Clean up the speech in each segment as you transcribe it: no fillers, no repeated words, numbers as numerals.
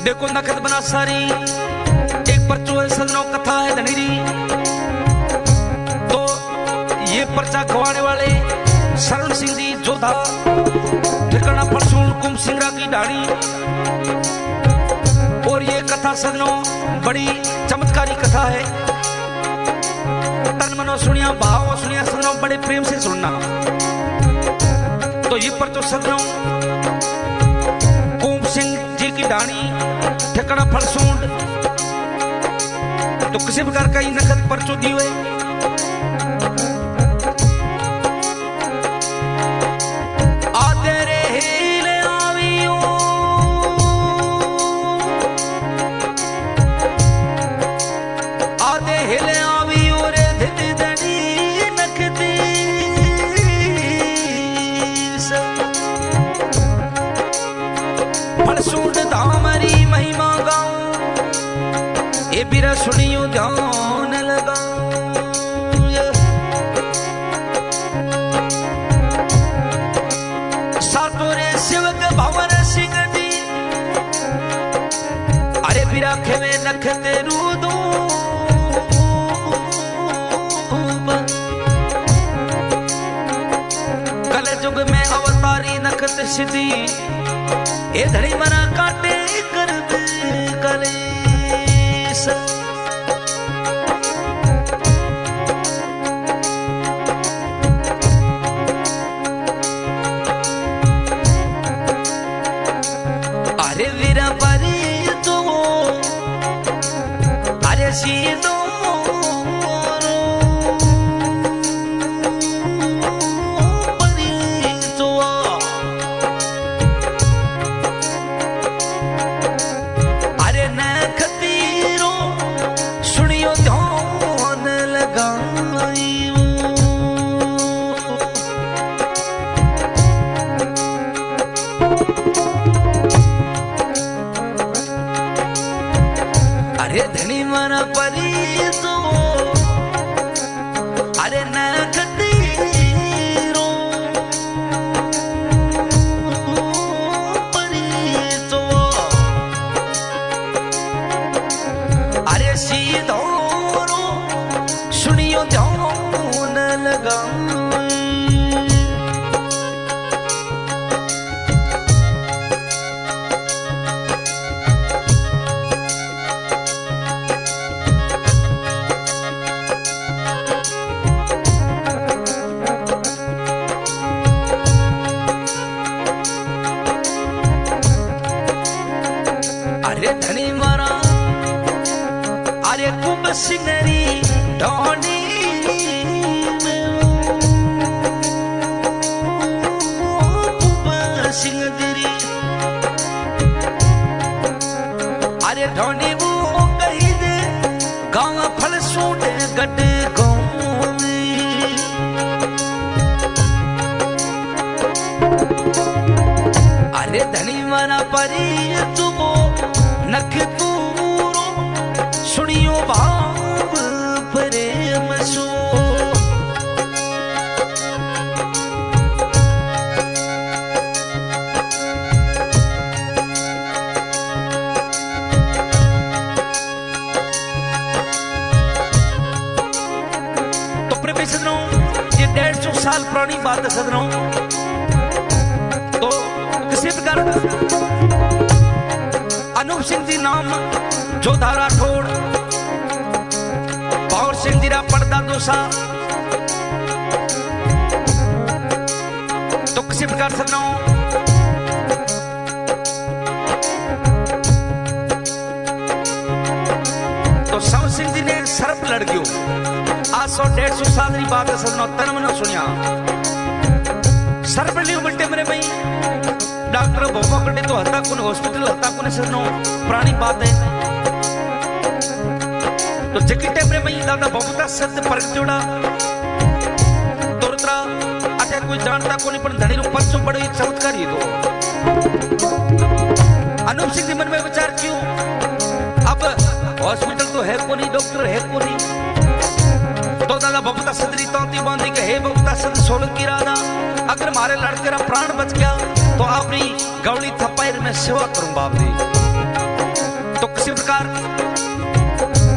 देखो नखत बना सारी एक पर्चो है सजनों कथा है धनीरी। तो ये पर्चा गवाने वाले शरण सिंह जी जोधा ठिकाना फरसूल कुम सिंगरा की ढाणी। और ये कथा सजनों बड़ी चमत्कारी कथा है। तन मनो सुनिया भाव सुनिया सजनों बड़े प्रेम से सुनना। तो ये पर्चो सजनों कुम सिंह जी की ढाणी ठिकाना फरसूल। तो किसी प्रकार का ही नखत पर्चो दी हुए बिरा सुनियो ध्यान लगा। सातोरे शिवक भवन सिंह जी अरे बिरा खेवे नखते रूदो। कल जुग में अवतारी नखत सिद्धि ये धड़ी मना काटे कर कले। अरे वीरा परी तो अरे सीधो परी तो अरे नखती सुनियो ध्यान लगाई। अरे धनी मना परी तो अरे नखती रो परी तो अरे सीधो सुनियो ध्यान लगा। अरे धनी मारा अरे कुंभ सिंगरी ढोनी अरे ढोनी वो कही दे गाँव फल सूट गट अरे धनी मना परी तुम नख तूरो सुनियो भाव प्रेम सो। सदनों ये 150 साल पुरानी बात है सदनों। तो किसी प्रकार अनूप सिंह जी नाम जोधा राठौड़ पावर सिंह जी रा पर्दा दोसा। तो किसी प्रकार सदनों तो सव सिंह जी ने सर्प लड़कियों आज 100-150 साल की बात है सदनों। तन मनो सुनिया सर्प लियो बट्टे मेरे भाई डॉक्टर भोपा कटे तो हता कुन हॉस्पिटल हता कुन सदनों पुरानी बात है। तो जकिटे मेरे भाई दादा भोपता सत्य परख जोड़ा तुरतरा अटे कोई जानता कोनी पर धनी रो पर्चो बड़ो एक चमत्कार ही दो। अनूप सिंह जी मन में विचार क्यों अब हॉस्पिटल तो है कोनी डॉक्टर है कोनी। तो दादा बबूता सदरी तौती बांधी के हे बबूता सद सोलंकी राधा अगर मारे लड़के रा प्राण बच गया तो अपनी गौड़ी थप्पाई में सेवा करूं बाप दी। इसी प्रकार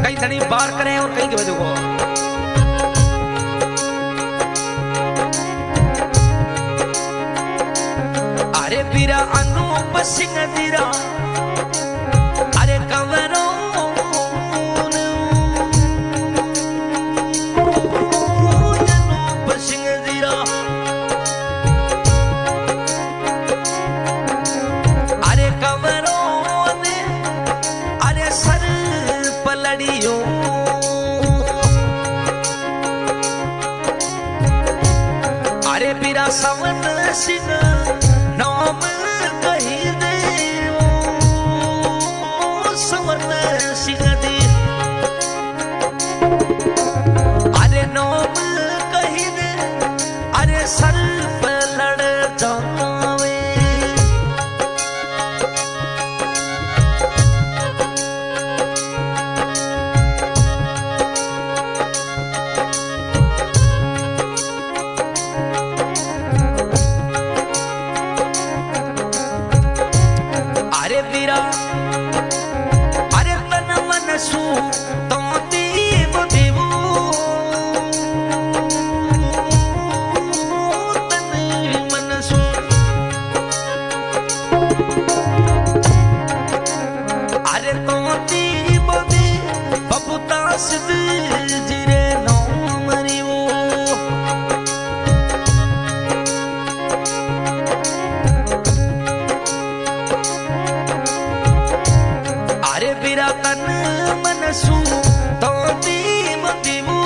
कई धनी बार करें और कहीं के वजह को अरे बीरा अनूप सिंह दीरा अरे कंवरों अनूप सिंह दीरा अरे कंवरों ने अरे सर पलड़ियों अरे बीरा सवन सिंह नाम कही दे सवन सिंह दी अरे नाम कही दे अरे सर पे लड़ जावे अरे तन मन सू तो देव देवो तन मन सू अरे तो देव दे बबूता सिद्ध जिरे नो मरिवो बीरा तन मन सू तो दीव दीवो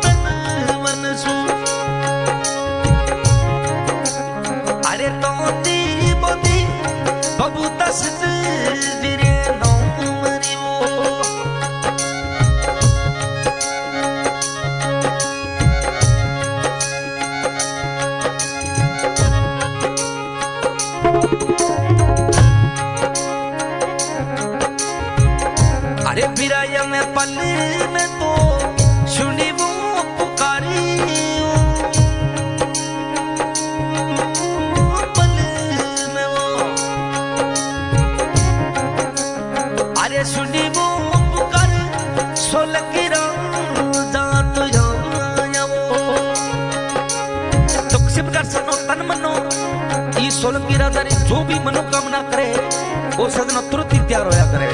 तन मन सू अरे तो दीव दी बबूता सिद्ध जिरे नो मरिवो अरे बिराया में पल में तो सुनी वो पुकारी पल में वो अरे सुनी वो पुकार सोल की जात वो तो किसी प्रकार सनो तन मनो ये सोल की राधारी जो भी मनोकामना करे वो सदन तुरंत ही तैयार होया करे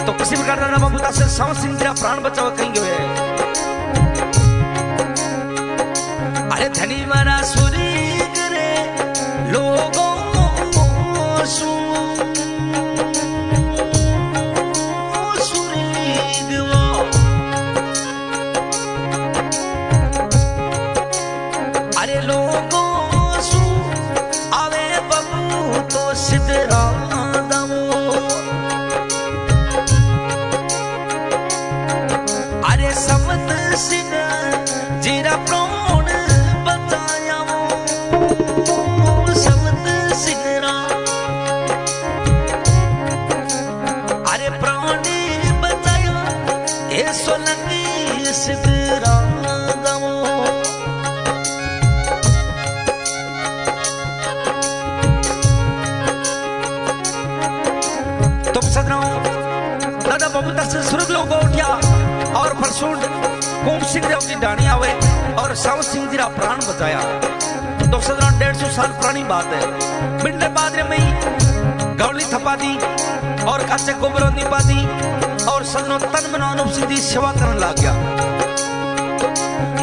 तो किसी प्रकार राणा बबूता से साव सिंह तेरा प्राण बचाव कहेंगे वे अरे धनी मारा सुरी करे लोगों सु सुरी वो अरे लोगों सु आवे बबू तो सिद्धरा समत सिंह जीरा प्राण बताया समत सिंह अरे प्राण बताया ये सोलंगी सिद्धरा तुम सदनों दादा बबूता से सुरग लोगों उठा और फरसूंड कुंभ सिंह देव की डाणी आवे और साव सिंह जी प्राण बचाया तो सदरा 150 साल पुरानी बात है बिंडे बादरे में ही गौली थपा दी और काचे गोबर निपा दी और सदनों तन मन अनूप सिंह की सेवा करने लग गया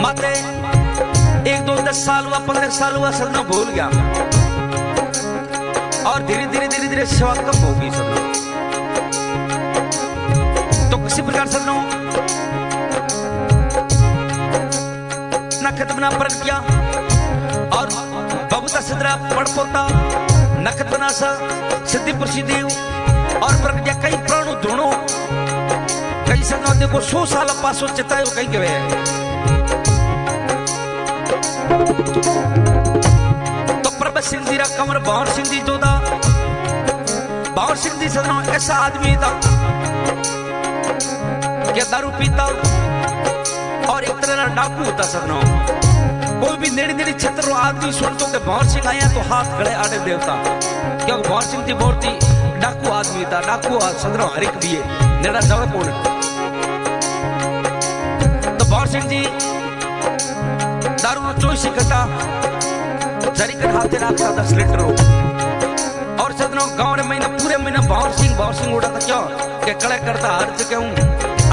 माते 1 2 10 साल हुआ 15 साल हुआ सदनों भूल गया और धीरे धीरे सेवा कम होगी सदनों तो किसी प्रकार सदनों नखत बना प्रकट किया और बबूता सिद्धरा पड़ पोता नखत बना सा सिद्धिपुर देव और प्रकट किया कई प्राणु धुणो कई सदनों देखो 100 साल पासो चितायो कहीं के वे तो प्रभ सिंह जी कंवर बावर सिंह जी जोधा बावर सिंह जी सदनों ऐसा आदमी था क्या दारू पीता और एक तरह डाकू होता सदनों कोई भी नेड़ी नेड़ी क्षेत्र आदमी सुनतो के भंवर सिंह आया तो हाथ खड़े आड़े देवता, क्योंकि भंवर सिंह थी बहुत ही डाकू आदमी था, डाकू सदरो हरिक दिए नेड़ा जावे कौन। तो भंवर सिंह जी दारू नो चोई सिकता जरी कर हाथे रखा 10 लीटर और सदनो गांव रे महीना पूरे महीना भंवर सिंह उड़ा था क्यों के कड़े करता हर जगह हूं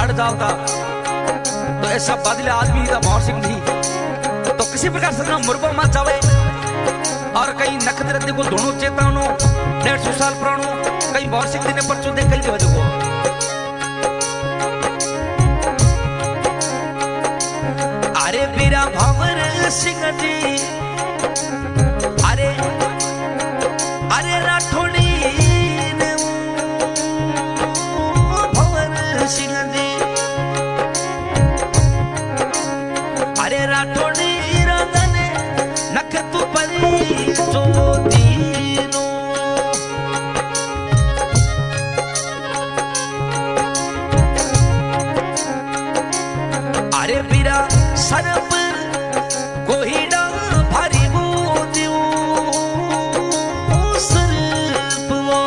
अड़ जाता। तो ऐसा बादल आदमी था भंवर सिंह जी। तो किसी प्रकार से मुर्गो मत जावे और कहीं नखत्र देखो दोनों चेतावनो 150 साल पुरानो कहीं भंवर सिंह ने परचो दे कहीं वजह को अरे बीरा भंवर सिंह जी अरे अरे राठौड़ी ने भंवर सिंह जी अरे राठौड़ी राधने नख तू परी चोदीनो अरे बीरा सरप कोहिड़ा भारी बूदियो सरप वो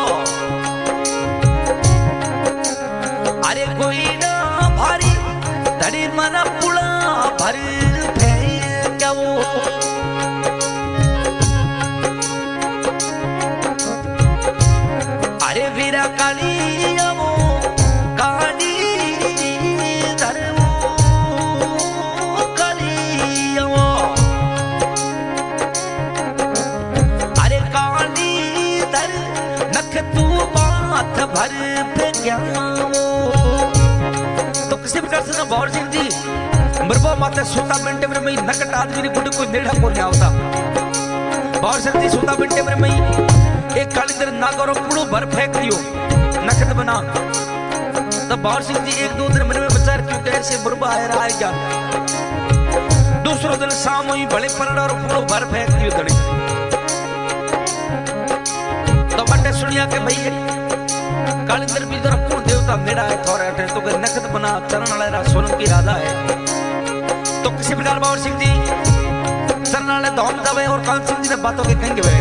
अरे कोहिड़ा भारी धड़ी मना पुला भर फेंका वो अरे वीरा काली वो काली धर्मो काली वो अरे काली धर नख तू बात भर फेंका वो। तो किसी प्रकार से ना भंवर सिंह जी मरबो माते सोता मिनटे में मई नकट आदमी ने गुड कोई नेड़ा को नहीं आवता। भंवर सिंह जी सोता मिनटे में मई एक कालीधर नागरो पुड़ो भर फेंक दियो नखत बना। तो भंवर सिंह जी एक दो दिन मन में विचार क्यों कैसे मुरबा आया रहा है क्या। दूसरो दिन शाम हुई भले पलड़ा और पुड़ो भर फेंक दियो धड़ी। तो बटे सुनिया के भई कालीधर भी जरा कौन देवता नेड़ा है थोड़ा अठे तो के नखत बना चरण वाला सोलंकी राजा है। तो किसी प्रकार भंवर सिंह जी चरण वाले धोम जावे और कान सिंह जी ने बातों के कहेंगे वे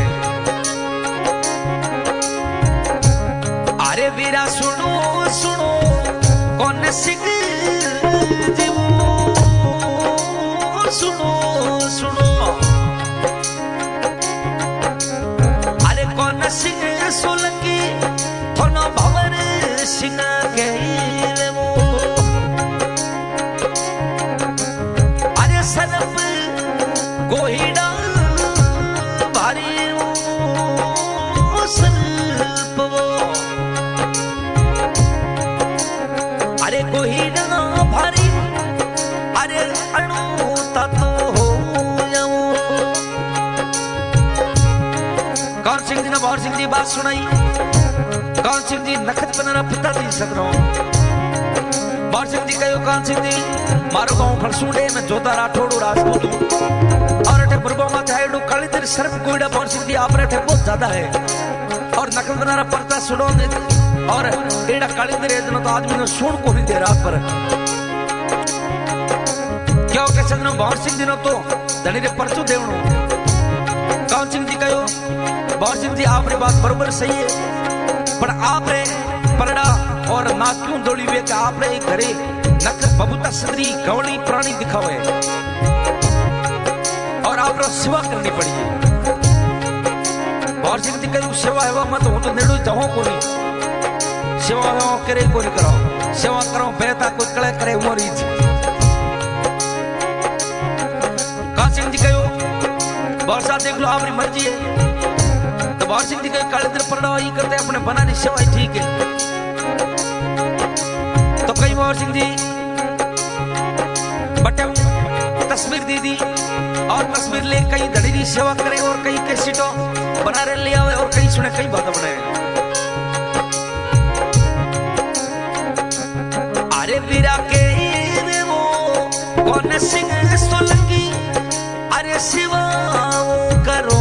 अरे वीरा सुनो सुनो कौन सिंह जी सुनो सुनो अरे कौन सिंह सोलंकी थोनो भंवर सिंह के वो अरे सरप कोहिड़ा भारी सरप वो अरे कोहिड़ा भारी अरे अणु ततो हो कौन सिंह जी ने भंवर सिंह जी बात सुनाई। कौन सिंह जी नखत बनरा पिता जी सदरो भंवर सिंह जी कहो कौन सिंह जी मारो गांव फलसूडे में जोता राठौड़ो राजपूत और अठे मुरबो माथे आइडो कालीधर सर्प कोइड़ा भंवर सिंह जी आपरे अठे बहुत ज्यादा है और नखत बनरा परता सुनो और एड़ा कालीधर एजनो तो आदमी ने सुन को नहीं दे रात पर क्यों के सदनो भंवर सिंह जी ने तो धनी रे परचो देवनो। कौन सिंह जी कहो भंवर सिंह जी आपरी बात बरोबर सही है पर आप रे परड़ा और ना क्यों दौड़ी वे कि आप रे घरे नख बबूता सदरी गवड़ी प्राणी दिखावे और आप रो सेवा करनी पड़ी है। भंवर सिंह जी कहीं सेवा है मत हो तो नेड़ो जाओ को नहीं सेवा करे को नहीं करो सेवा करो बेहता कोई कड़े करे उमरी कौन सिंह जी कहो भंवर साहब देख लो आपकी मर्जी है। तो भंवर सिंह जी कहीं कालीधर परड़ा ही करते अपने बनानी सेवा ठीक है। तो कई भंवर सिंह जी बटे तस्वीर दे दी और तस्वीर ले कहीं धड़ी की सेवा करे और कहीं कैसेटो बना रहे ले आवे और कहीं सुने कहीं बातें बनाए। अरे वीरा के वो कौन सिंह सोलंकी अरे शिवा वो करो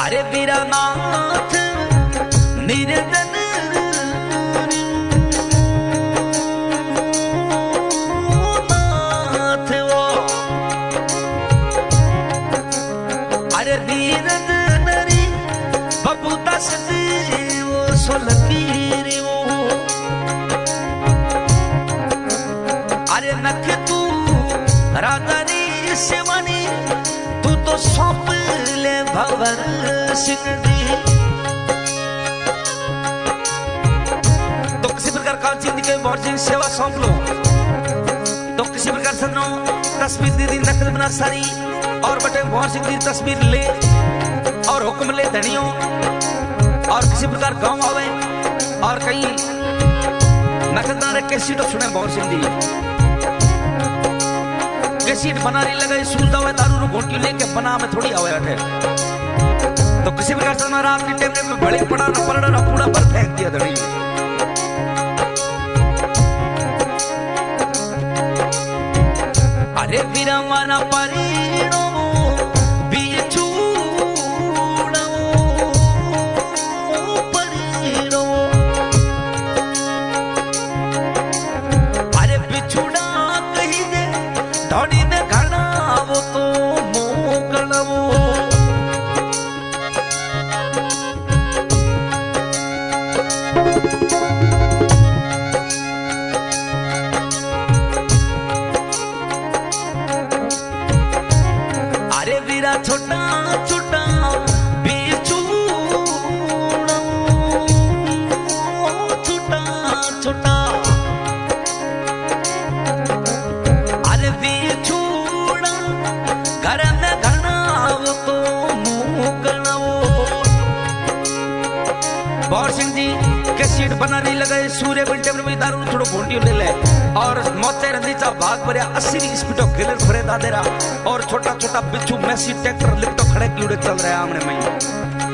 अरे वीरानाथ निर्धन बबू दस वो सोलकीर वो अरे नख तू राधा री सेवानी तू तो सौंप ले भवर सिंह दी। तो किसी प्रकार कांची दी के भवर सेवा सौंप लो। तो किसी प्रकार सदनो तस्वीर दी नकल बना सारी और बटे भवर सिंह की तस्वीर ले और हुक्म ले धनियों और किसी प्रकार गांव आवे और कहीं नकलदार कैसीट सुने भवर सिंह दी कैसीट बना रही लगे सूलता हुआ दारू घोटी लेके बना में थोड़ी आवे अठे। तो किसी प्रकार से रात के टाइम में बड़े पड़ा न पड़ा न पूरा पर फेंक दिया धनी। अरे वीरा माना परीणो छोटा छोटा छोटा छोटा अरे बिछूड़ा घर में घना वो तो मुंह गणाओ। भवर सिंह जी कैसेट बनाने लगे सूर्य बिल्टे में दारू थोड़ा घोंटी ले ले और मोते रंदीचा भाग भरिया 80 स्पीडो गिलर भरे दादेरा और छोटा छोटा बिच्छू मैसी ट्रैक्टर लिफ्टो खड़े कीड़े चल रहे आमने में।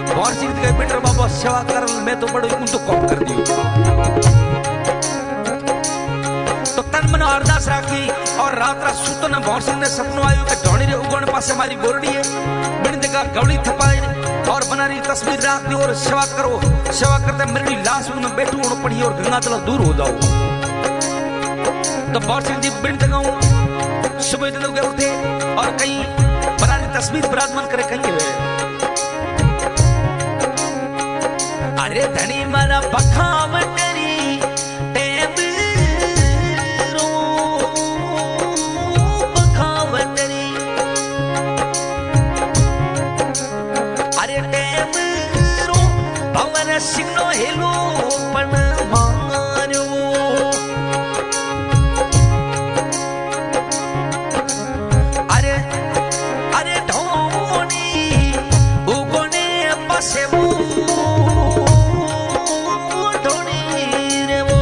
भवर सिंह के बेटर बाबा सेवा कर मैं तो बड़ो उनको कॉप कर दियो। तो तन मन अरदास राखी और रात रात सुतो न भवर सिंह ने सपनो आयो कि ढोणी रे उगण पासे मारी बोरडी है बिन जगह गवड़ी थपाई और बना रही तस्वीर राख दी और सेवा करो। सेवा करते मेरी लाश में बैठू और पड़ी और गंगा जल दूर हो जाओ। तो भवर सिंह जी बिन जगह सुबह दिन उगे उठे और कहीं बना रही तस्वीर विराजमान करे कहीं हुए। अरे धनी मारा बखावटरी सिंगनो हेलो पण मारो अरे अरे ढोनी उगोने पासे वो ढोनी रे वो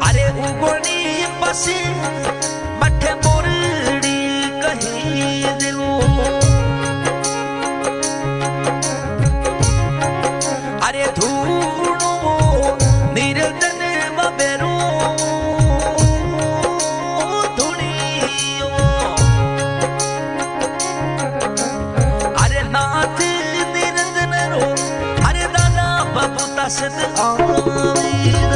अरे उगोने पासे बठे बोरड़ी कहीं अरे धूणो निरतन बबेरो धुनियो अरे नाथ निरतन रो अरे दादा बाबू तसद आवीर।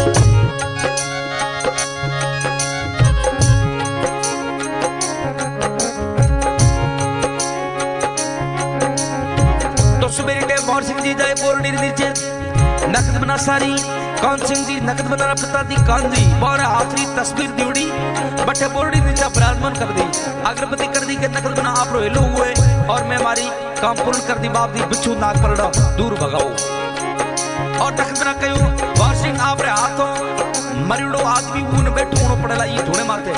तो सुबेरे टाइम भवर सिंह जी जाए बोरडी नीचे नकद बना सारी कान सिंह जी नकद बना पिता दी कांजी और आखिरी तस्वीर दिवड़ी बटे बोरडी नीचे विराजमान कर दी अगरबत्ती कर दी के नकद बना आप हेलो हुए और मैं मारी काम पूर्ण कर दी बाप दी बिच्छू नाग परड़ा दूर भगाओ। और नकद बना कहो भवर सिंह आप रे हाथों मरिड़ो आदमी ऊन बैठो उनो पड़ेला ये ढूंढे मारते।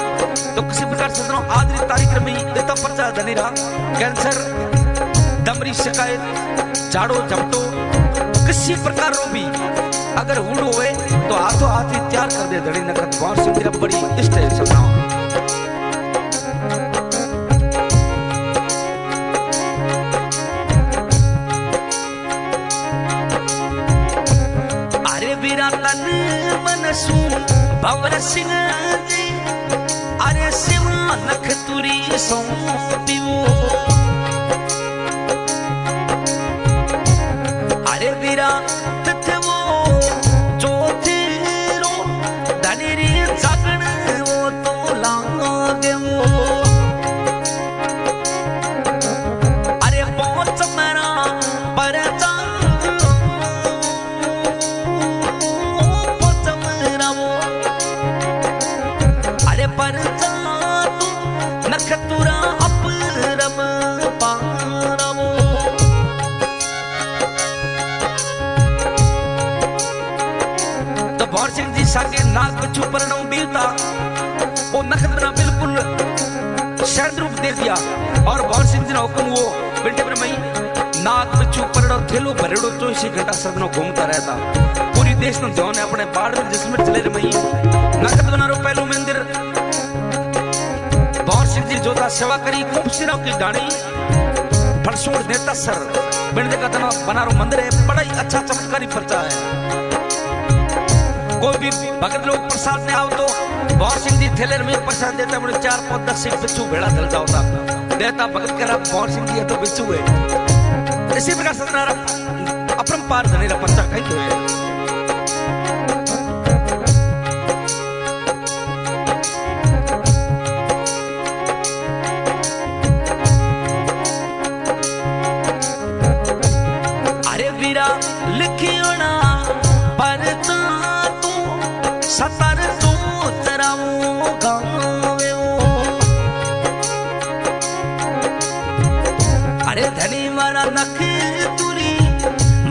तो किसी प्रकार से आज तारीख में इतना पर्चा धनी रहा कैंसर दमरी शिकायत झाड़ो झपटो किसी प्रकार रो भी अगर हुड होए तो हाथों हाथ ही तैयार कर दे धड़ी नकद भवर सिंह तेरा बड़ी इष्ट है सपना। अरे वीरा तन मन सू भवर सिंह जी अरे सिवा नख तुरी सो पियो अरे वीरा तथे वो जो तेरो धनी री जागण वो तो लागे वो साके नाग बच्चू परनो बीता वो नखत बना बिल्कुल शहद रूप दे दिया और भौर सिंह जी ने हुक्म वो बेटे पर मई नाग बच्चू परनो थेलो भरेड़ो 24 घंटा सदनो घूमता रहता पूरी देश ने ध्यान अपने बाढ़ में जिसमें चले रे मई नखत बना रो पहलू मंदिर भौर सिंह जी जोधा सेवा करी खूबसिरों की डाणी फरसोड़ नेता सर बिंदे का तना बना रो मंदिर है बड़ा ही अच्छा चमत्कारी परचा है कोई भी भगत लोग प्रसाद में आओ तो भौर सिंह जी थैले में प्रसाद देता मुझे 4-5-10 सिख बिच्छू भेड़ा चलता होता देता भगत करा भौर सिंह जी तो बिच्छू है इसी प्रकार सतनारा अपरंपार धनेरा पर्चा कहीं हुए अरे वीरा लिखियो ना परता सतर तू तराऊ गावे अरे धनी मारा नख तुरी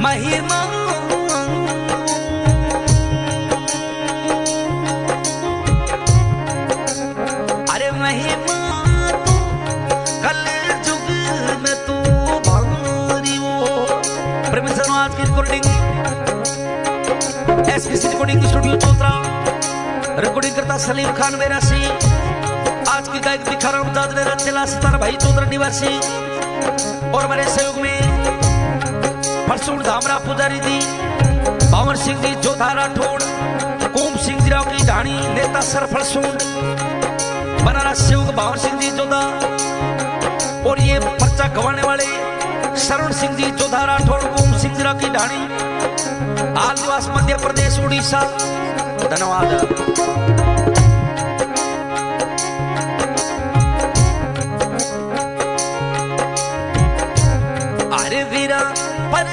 महिमा अरे महिमा तू कल जुग में तू भारी वो परमेश्वर आज की recording SPC recording studio Chautara recording करता सलीम खान वेरासी आज की गायक भिखाराम दादरा चला सितारा भाई चौधरी निवासी और हमारे सहयोग में फरसूड़ धामरा पुजारी जी बावर सिंह जी जोधा राठौड़ कोम सिंह जी राव की ढाणी नेता सर फरसूड़ बनारस सहयोग बावर सिंह जी जोधा और ये पर्चा गवाने वाले शरण सिंह जी जोधा राठौड़ कोम सिंह जी राव की ढाणी हाल निवास मध्य प्रदेश उड़ीसा धन्यवाद अरे वीरा पर